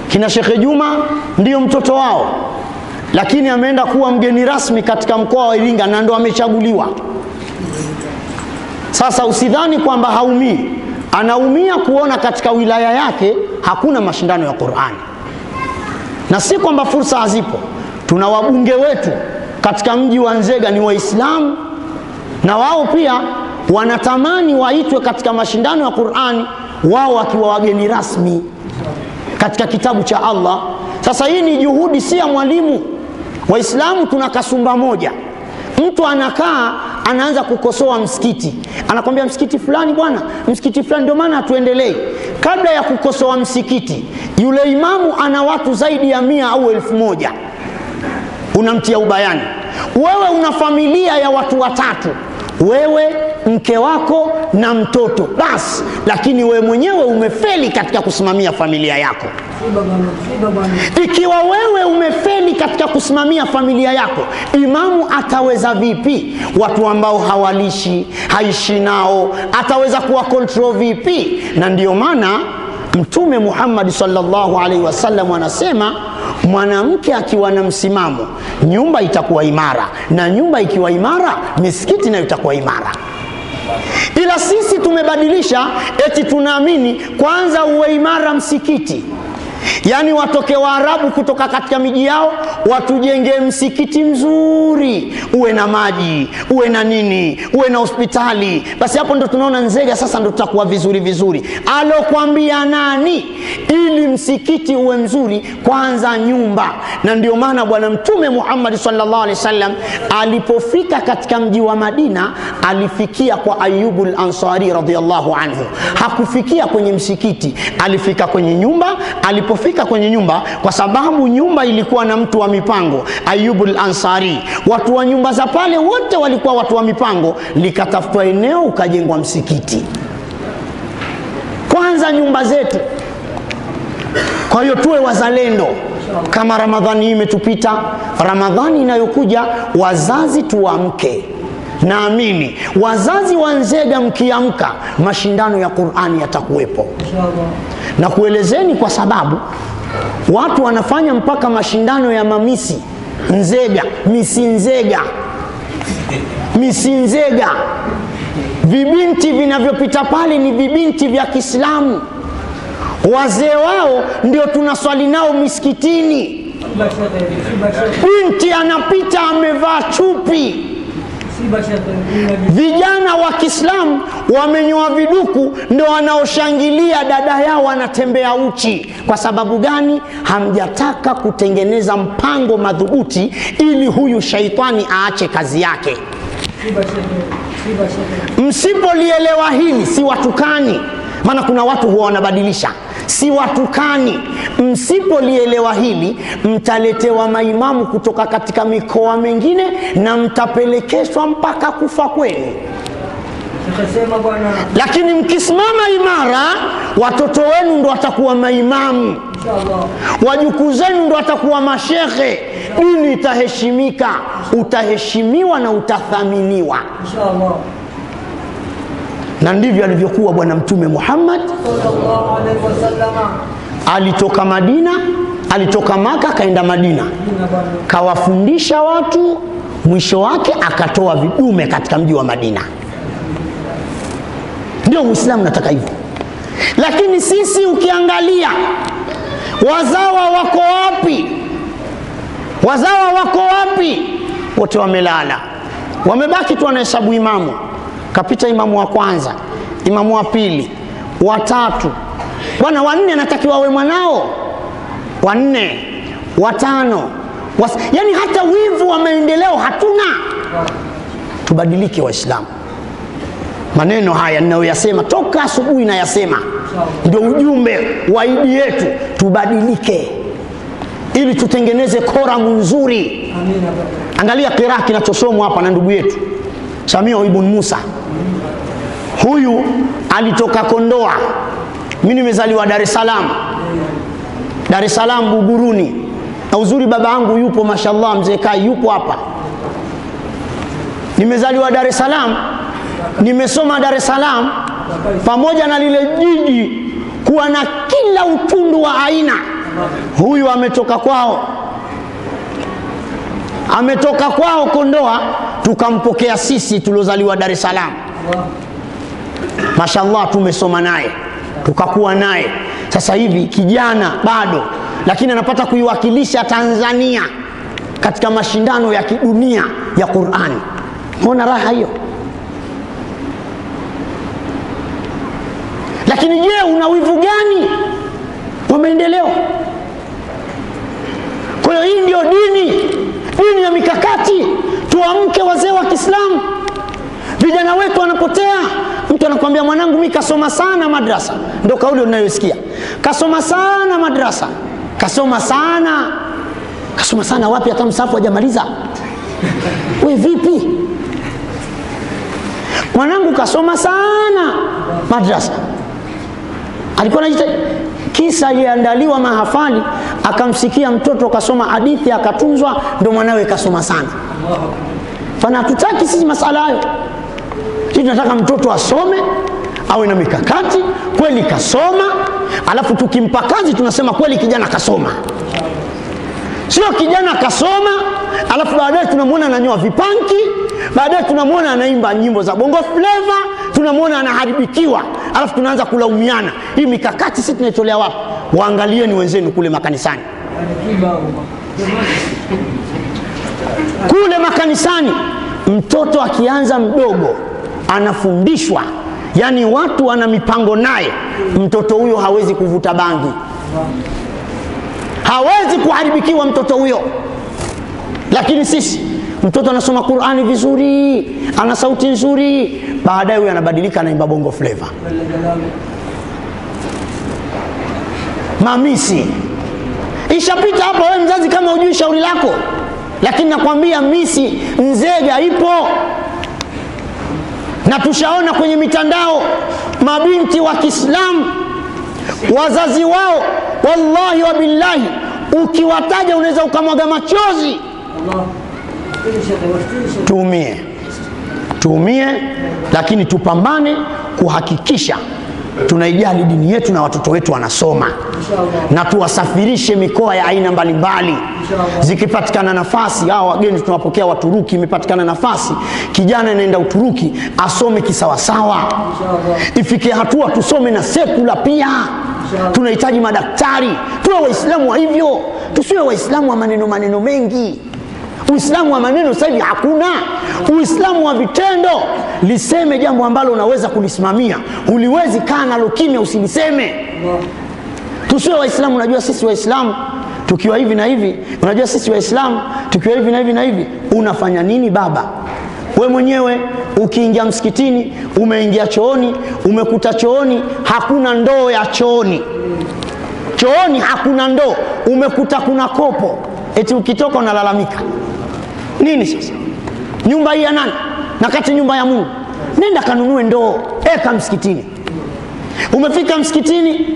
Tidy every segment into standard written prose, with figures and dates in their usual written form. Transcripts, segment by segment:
Kina Sheikh Juma ndio mtoto wao, lakini ameenda kuwa mgeni rasmi katika mkoa wa Iringa na ndo amechaguliwa. Sasa usidhani kwamba haumii, anaumia kuona katika wilaya yake hakuna mashindano ya Qur'ani. Na si kwamba fursa hazipo. Tuna wabunge wetu katika mji wa Nzega ni Waislamu, na wao pia wanatamani waitwe katika mashindano ya Qur'ani, wao wakiwa wageni rasmi katika kitabu cha Allah. Sasa hii ni juhudi si ya mwalimu. Waislamu tuna kasumba moja. Mtu anakaa anaanza kukosoa msikiti, anakwambia msikiti fulani bwana, msikiti fulani ndio maana hatuendelei. Kabla ya kukosoa msikiti, yule imamu ana watu zaidi ya 100 au 1000, unamtia ubayani. Wewe una familia ya watu 3, wewe, mke wako na mtoto basi, lakini wewe mwenyewe umefeli katika kusimamia familia yako. Ikiwa wewe umefeli katika kusimamia familia yako, imamu ataweza vipi watu ambao hawalishi, haishi nao? Ataweza kuwa control vipi? Na ndio maana Mtume Muhammad sallallahu alaihi wasallam anasema, mwanamke akiwa na msimamo, nyumba itakuwa imara, na nyumba ikiwa imara, misikiti nayo itakuwa imara. Ila sisi tumebadilisha, eti tunaamini kwanza uwe imara msikiti. Yani watoke Waarabu kutoka katika miji yao watujenge msikiti mzuri, uwe na maji, uwe na nini, uwe na hospitali. Basi hapo ndo tunaona Nzega sasa ndo tutakuwa vizuri vizuri. Alokuambia nani? Ili msikiti uwe mzuri, kwanza nyumba. Na ndio maana bwana Mtume Muhammad sallallahu alaihi wasallam alipofika katika mji wa Madina, alifikia kwa Ayyubul Ansari radhiyallahu anhu. Hakufikia kwenye msikiti, alifika kwenye nyumba. Alipofika kwenye nyumba, kwa sababu nyumba ilikuwa na mtu wa mipango, Ayyubul Ansari, watu wa nyumba za pale wote walikuwa watu wa mipango, likatafutwa eneo ukajengwa msikiti. Kwanza nyumba zetu. Kwa hiyo tuwe wazalendo. Kama Ramadhani imetupita, Ramadhani inayokuja wazazi tuamke. Naamini wazazi wa Nzega mkiamka, mashindano ya Qur'ani yatakuwepo. Na kuelezeni kwa sababu watu wanafanya mpaka mashindano ya mamisi Nzega, misi Nzega, misi Nzega. Vibinti vinavyopita pale ni vibinti vya Kiislamu. Wazee wao ndio tunaswali nao misikitini. Binti anapita amevaa chupi. Vijana wa Kiislamu wamenyoa viduku ndio wanaoshangilia dada yao anatembea uchi. Kwa sababu gani? Hamjataka kutengeneza mpango madhubuti ili huyu shaitani aache kazi yake. Msipolielewa hili, si watukani. Maana kuna watu huwa wanabadilisha, si watukani. Msipolielewa hili, mtaletewa maimamu kutoka katika mikoa mengine na mtapelekeshwa mpaka kufa kwenu. Lakini mkisimama imara, watoto wenu ndo watakuwa maimamu, wajukuu zenu ndo watakuwa mashehe. Dini itaheshimika, utaheshimiwa na utathaminiwa. Na ndivyo alivyokuwa bwana Mtume Muhammad sallallahu alaihi wasallam. Alitoka Madina, alitoka Maka kaenda Madina, kawafundisha watu, mwisho wake akatoa vidume katika mji wa Madina. Ndio Uislamu nataka hivyo. Lakini sisi ukiangalia, wazawa wako wapi? Wazawa wako wapi? Wote wamelala. Wamebaki tu wanahesabu imamu. Kapita imamu wa kwanza, imamu wa pili, wa tatu. Bwana wa 4 anatakiwa awe mwanao. Wa 4, wa 5. Yani hata wivu wa maendeleo hatuna. Tubadilike Waislamu. Maneno haya ninayoyasema toka asubuhi na yasema, ndio ujumbe wa idi yetu. Tubadilike ili tutengeneze koramu nzuri. Angalia qiraa kinachosomwa hapa na ndugu yetu Samia ibn Musa. Huyu alitoka Kondoa. Mimi nimezaliwa Dar es Salaam. Dar es Salaam Buguruni. Na uzuri baba yangu yupo, mashallah, mzee Kai yupo hapa. Nimezaliwa Dar es Salaam, nimesoma Dar es Salaam, pamoja na lile jiji kuwa na kila utundu wa aina. Huyu ametoka kwao Kondoa, tukampokea sisi tuliozaliwa Dar es Salaam. Mashallah, tumesoma naye, tukakuwa naye. Sasa hivi kijana bado, lakini anapata kuiwakilisha Tanzania katika mashindano ya kidunia ya Qur'ani. Mbona raha hiyo? Lakini je, una wivu gani wa maendeleo? Kwa hiyo hii ndio dini ya mikakati. Tuamke wazee wa Kiislamu. Vijana wetu wanapotea. Mtu anakuambia mwanangu mimi kasoma sana madrasa. Ndio kauli unayosikia. Kasoma sana madrasa. Kasoma sana wapi, hata msafu hajamaliza. Wewe vipi? Mwanangu kasoma sana madrasa. Alikuwa anajitahidi. Kisa aliandaliwa mahafali, akamsikia mtoto kasoma hadithi akatunzwa, ndio mwanawe kasoma sana. Fana hatutaki sisi masala hayo. Sisi tunataka mtoto asome, awe na mikakati, kweli kasoma, alafu tukimpa kazi tunasema kweli kijana kasoma. Sio kijana kasoma, alafu baadaye tunamwona ananyoa vipanki, baadaye tunamwona anaimba nyimbo za bongo flavor, tunamwona anaharibikiwa, alafu tunaanza kulaumiana. Hii mikakati sisi tunaitolea wapi? Waangalieni wenzenu kule makanisani. Kule makanisani mtoto akianza mdogo anafundishwa, yani watu wana mipango naye, mtoto huyo hawezi kuvuta bangi, hawezi kuharibikiwa mtoto huyo. Lakini sisi mtoto anasoma Qur'ani vizuri, ana sauti nzuri, baadaye huyo anabadilika anaimba bongo flavor. Mamisi ishapita hapo. Wewe mzazi kama hujui shauri lako, lakini nakwambia misi Nzega ipo, na tushaona kwenye mitandao mabinti wa Kiislamu wazazi wao, wallahi wa billahi, ukiwataja unaweza ukamwaga machozi. Tuumie, lakini tupambane kuhakikisha tunaijali dini yetu na watoto wetu wanasoma, na tuwasafirishe mikoa ya aina mbalimbali. Zikipatikana nafasi, hao wageni tunawapokea Waturuki, imepatikana nafasi kijana anaenda Uturuki asome kisawasawa. Ifike hatua tusome na sekula pia. Tunahitaji madaktari. Tuwe Waislamu wa hivyo, tusiwe Waislamu wa maneno mengi. Uislamu wa maneno sasa hivi hakuna. Uislamu wa vitendo. Liseme jambo ambalo unaweza kulisimamia. Uliwezi kaa nalo kimya usiliseme. Tusiwe Waislamu, unajua sisi Waislamu tukiwa hivi na hivi, unajua sisi Waislamu tukiwa hivi na hivi na hivi. Unafanya nini baba? We mwenyewe ukiingia msikitini, umeingia chooni, umekuta chooni hakuna ndoo ya chooni. Chooni hakuna ndoo, umekuta kuna kopo. Eti ukitoka unalalamika. Nini sasa? Nyumba hii ya nani? Na kati nyumba ya Mungu. Nenda kanunue ndoo, eka msikitini. Umefika msikitini,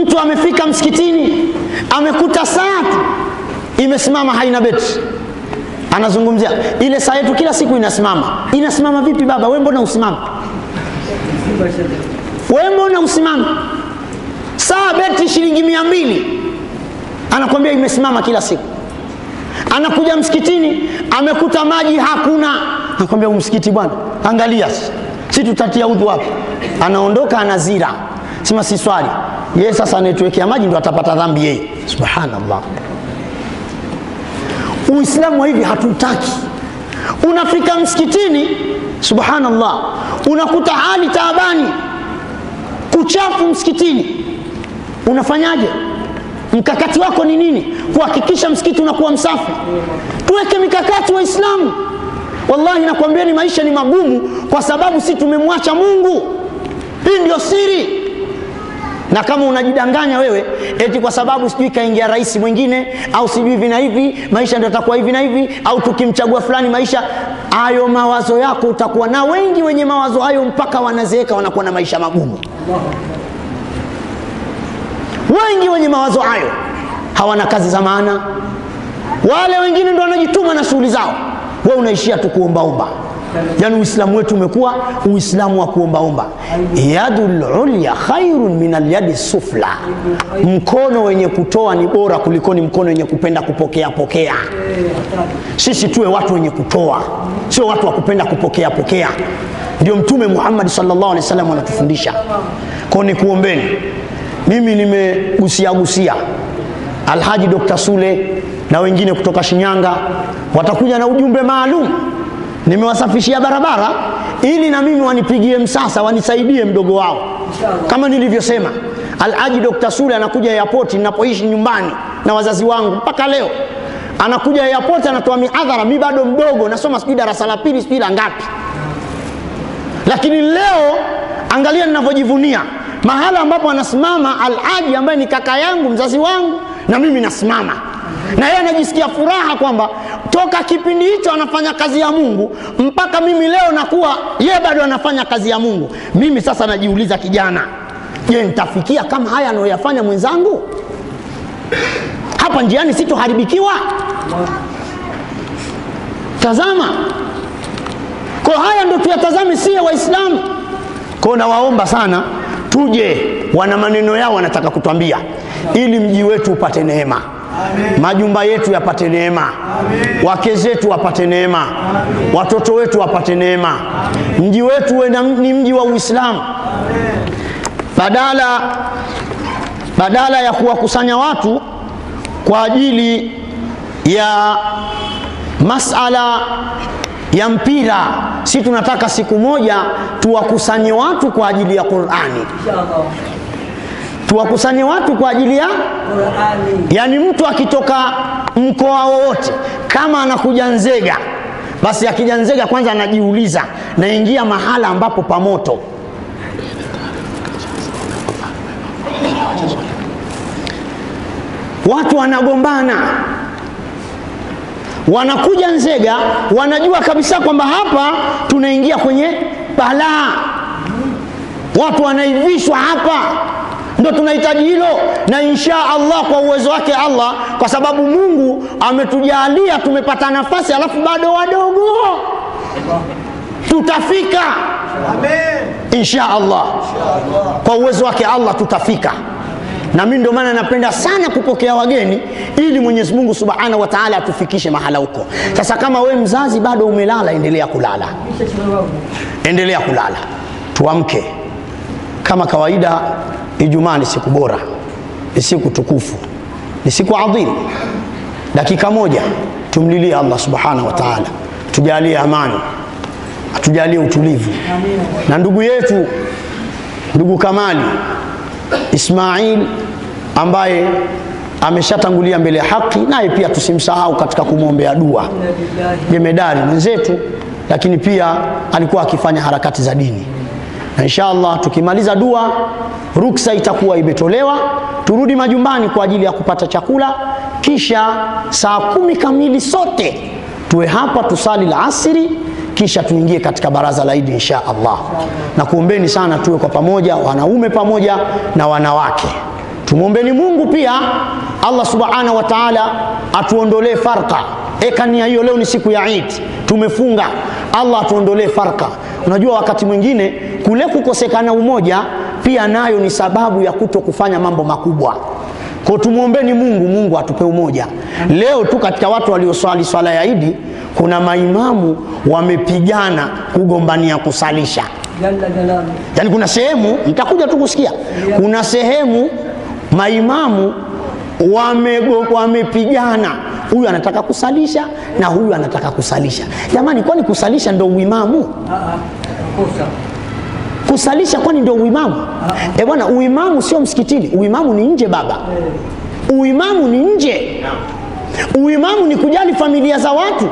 mtu amefika msikitini, amekuta saa imesimama haina betri. Anazungumzia ile saa yetu kila siku inasimama. Inasimama vipi baba? Wewe mbona usimama? Wewe mbona usimama? Saa betri shilingi 200. Anakuambia imesimama kila siku. Anakuja msikitini, amekuta maji hakuna. Anakuambia msikiti bwana, angalia si tutatia udhu wapi? Anaondoka anazira. Sema si swali. Yeye sasa anayetuwekea maji ndio atapata dhambi yeye. Subhanallah. Uislamu hivi hatutaki. Unafika msikitini, subhanallah, unakuta hali taabani, kuchafu msikitini. Unafanyaje? Mkakati wako ni nini? Kuhakikisha msikiti unakuwa msafi. Tuweke mikakati Waislamu. Wallahi nakwambieni maisha ni magumu kwa sababu si tumemwacha Mungu. Hii ndio siri. Na kama unajidanganya wewe eti kwa sababu sijui kaingia rais mwingine au sijui hivi na hivi, maisha ndio yatakuwa hivi na hivi, au tukimchagua fulani maisha, hayo mawazo yako utakuwa na. Wengi wenye mawazo hayo mpaka wanazeeka wanakuwa na maisha magumu. Wengi wenye mawazo hayo hawana kazi za maana. Wale wengine ndio wanajituma na shughuli zao. Wewe unaishia tu kuombaomba. Yani Uislamu wetu umekuwa Uislamu wa kuombaomba. Yadul ulya khairun min al-yadi sufla. Mkono wenye kutoa ni bora kuliko ni mkono wenye kupenda kupokea pokea. Sisi tuwe watu wenye kutoa, sio watu wa kupenda kupokea pokea. Ndio Mtume Muhammad sallallahu alaihi wasallam anatufundisha. Kwa ni kuombeni. Mimi nimegusia Alhaji Dr. Sule na wengine kutoka Shinyanga watakuja na ujumbe maalum. Nimewasafishia barabara ili na mimi wanipigie msasa, wanisaidie mdogo wao. Kama nilivyosema, Alhaji Dr. Sule anakuja airport ninapoishi nyumbani na wazazi wangu mpaka leo. Anakuja airport anatoa mihadhara, mimi bado mdogo nasoma sijui darasa la pili sijui la ngapi. Lakini leo angalia ninavyojivunia. Mahala ambapo anasimama Alhaji ambaye ni kaka yangu, mzazi wangu, na mimi nasimama. Na yeye anajisikia furaha kwamba toka kipindi hicho anafanya kazi ya Mungu mpaka mimi leo nakuwa yeye bado anafanya kazi ya Mungu. Mimi sasa najiuliza, kijana, je, nitafikia kama haya anayoyafanya mwenzangu? Hapa njiani sitoharibikiwa? Tazama. Kwa haya ndio tuyatazame sisi Waislamu. Kwa nawaomba sana tuje, wana maneno yao wanataka kutuambia ili mji wetu upate neema. Amen. Majumba yetu yapate neema. Amen. Wake zetu wapate neema. Amen. Watoto wetu wapate neema. Amen. Mji wetu ni mji wa Uislamu. Badala ya kuwakusanya watu kwa ajili ya masala ya mpira, si tunataka siku moja tuwakusanye watu kwa ajili ya Qur'ani. Tuwakusanye watu kwa ajili ya Qur'ani. Yani mtu akitoka mkoa wowote kama anakuja Nzega, basi akija Nzega kwanza anajiuliza, naingia mahala ambapo pamoto. Watu wanagombana, wanakuja Nzega, wanajua kabisa kwamba hapa tunaingia kwenye balaa. Watu wanaivishwa hapa. Ndio tunahitaji hilo, na insha Allah kwa uwezo wake Allah, kwa sababu Mungu ametujalia tumepata nafasi, alafu bado wadogo, tutafika. Amen. Insha Allah. Kwa uwezo wake Allah tutafika. Na mimi ndio maana napenda sana kupokea wageni ili Mwenyezi Mungu Subhanahu wa Ta'ala atufikishe mahala huko. Sasa kama we mzazi bado umelala, endelea kulala. Endelea kulala. Tuamke. Kama kawaida, Ijumaa ni siku bora, ni siku tukufu, ni siku adhimu. Dakika moja tumlilie Allah Subhanahu wa Ta'ala, tujalie amani, atujalie utulivu. Na ndugu yetu, ndugu Kamali Ismail ambaye ameshatangulia mbele ya haki, naye pia tusimsahau katika kumwombea dua. Jemedari mwenzetu, lakini pia alikuwa akifanya harakati za dini. Na inshallah tukimaliza dua, ruksa itakuwa imetolewa, turudi majumbani kwa ajili ya kupata chakula, kisha saa 10 kamili sote tuwe hapa tusali la asiri, kisha tuingie katika baraza la Eid insha Allah. Na kuombeni sana tuwe kwa pamoja, wanaume pamoja na wanawake. Tumuombeni Mungu pia Allah Subhanahu wa Ta'ala atuondolee farqa. Nia hiyo, leo ni siku ya Eid, tumefunga, Allah atuondolee farqa. Unajua wakati mwingine kule kukosekana umoja pia nayo ni sababu ya kuto kufanya mambo makubwa. Kwa tumuombeni Mungu, Mungu atupe umoja. Leo tu katika watu walioswali swala ya Eid kuna maimamu wamepigana kugombania kusalisha. Yani kuna sehemu mtakuja tu kusikia, kuna sehemu maimamu wamepigana, huyu anataka kusalisha na huyu anataka kusalisha. Jamani, kwani kusalisha ndio uimamu? Kusalisha kwani ndio uimamu? Bwana, uimamu sio msikitini, uimamu ni nje baba. Uimamu ni nje. Uimamu ni kujali familia za watu.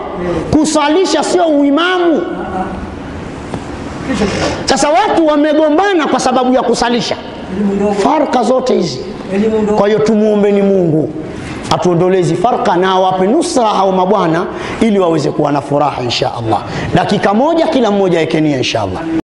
Kusalisha sio uimamu. Sasa watu wamegombana kwa sababu ya kusalisha. Farka zote hizi. Kwa hiyo tumuombeni Mungu atuondolezi farka na awape nusra hao mabwana ili waweze kuwa na furaha insha Allah. Dakika moja kila mmoja ekenia insha Allah.